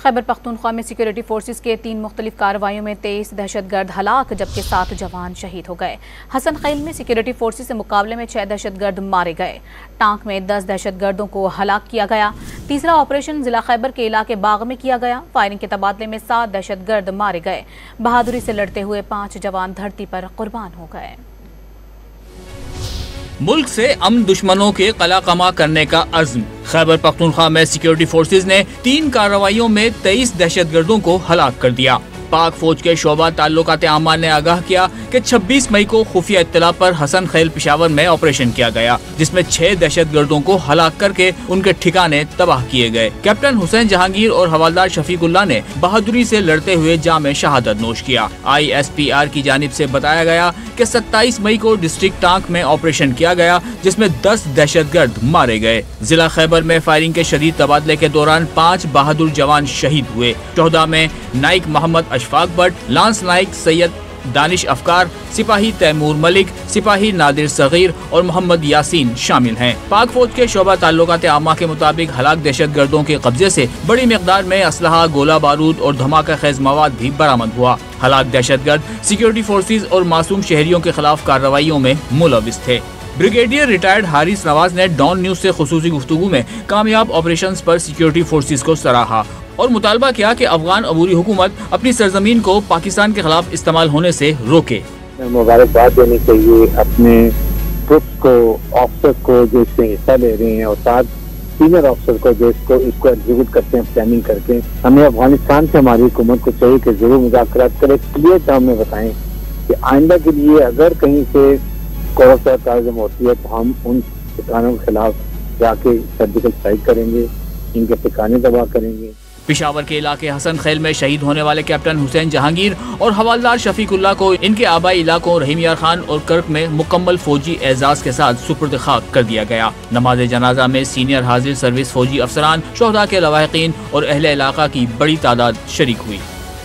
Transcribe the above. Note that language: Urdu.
خیبر پختونخوا میں سیکیورٹی فورسز کے 3 مختلف کارروائیوں میں 23 دہشت گرد ہلاک جبکہ 7 جوان شہید ہو گئے۔ حسن خیل میں سیکیورٹی فورسز سے مقابلے میں 6 دہشت گرد مارے گئے۔ ٹانک میں 10 دہشت گردوں کو ہلاک کیا گیا۔ تیسرا آپریشن ضلع خیبر کے علاقے باغ میں کیا گیا۔ فائرنگ کے تبادلے میں 7 دہشت گرد مارے گئے۔ بہادری سے لڑتے ہوئے 5 جوان دھرتی پر قربان ہو گئے۔ ملک سے امن دشمنوں کے قلع قمع کرنے کا عزم۔ خیبر پختونخوا میں سیکیورٹی فورسز نے 3 کارروائیوں میں 23 دہشت گردوں کو ہلاک کر دیا۔ پاک فوج کے شعبہ تعلقات عامہ نے آگاہ کیا کہ 26 مئی کو خفیہ اطلاع پر حسن خیل پشاور میں آپریشن کیا گیا، جس میں 6 دہشت گردوں کو ہلاک کر کے ان کے ٹھکانے تباہ کیے گئے۔ کیپٹن حسین جہانگیر اور حوالدار شفیق اللہ نے بہادری سے لڑتے ہوئے جام شہادت نوش کیا۔ ISPR کی جانب سے بتایا گیا کہ 27 مئی کو ڈسٹرکٹ ٹانک میں آپریشن کیا گیا، جس میں 10 دہشت گرد مارے گئے۔ ضلع خیبر میں فائرنگ کے شدید تبادلے کے دوران 5 بہادر جوان شہید ہوئے۔ شہداء میں نائک محمد اشفاق بٹ، لانس نائک سید دانش افکار، سپاہی تیمور ملک، سپاہی نادر صغیر اور محمد یاسین شامل ہیں۔ پاک فوج کے شعبہ تعلقات عامہ کے مطابق ہلاک دہشت گردوں کے قبضے سے بڑی مقدار میں اسلحہ، گولہ بارود اور دھماکہ خیز مواد بھی برآمد ہوا۔ ہلاک دہشت گرد سیکیورٹی فورسز اور معصوم شہریوں کے خلاف کارروائیوں میں ملوث تھے۔ بریگیڈیئر ریٹائرڈ حارث نواز نے ڈان نیوز سے خصوصی گفتگو میں کامیاب آپریشنز پر سیکیورٹی فورسز کو سراہا اور مطالبہ کیا کہ افغان عبوری حکومت اپنی سرزمین کو پاکستان کے خلاف استعمال ہونے سے روکے۔ مبارکباد دینی چاہیے اپنے ٹروپس کو، آفسر کو جو اس میں حصہ لے رہے ہیں، اور ساتھ سینئر آفسر کو جو اس کو ایگزیکیوٹ کرتے ہیں پلاننگ کر کے۔ ہمیں افغانستان سے ہماری حکومت کو چاہیے کہ ضرور مذاکرات کرے، کلیئر ٹرم میں بتائیں کہ آئندہ کے لیے اگر کہیں سے تعظم ہوتی ہے تو ہم ان ٹھکانوں کے خلاف جا کے سرجیکل اسٹرائک کریں گے، ان کے ٹھکانے تباہ کریں گے۔ پشاور کے علاقے حسن خیل میں شہید ہونے والے کیپٹن حسین جہانگیر اور حوالدار شفیق اللہ کو ان کے آبائی علاقوں رحیم یار خان اور کرک میں مکمل فوجی اعزاز کے ساتھ سپرد خاک کر دیا گیا۔ نماز جنازہ میں سینئر حاضر سروس فوجی افسران، شہداء کے لواحقین اور اہل علاقہ کی بڑی تعداد شریک ہوئی۔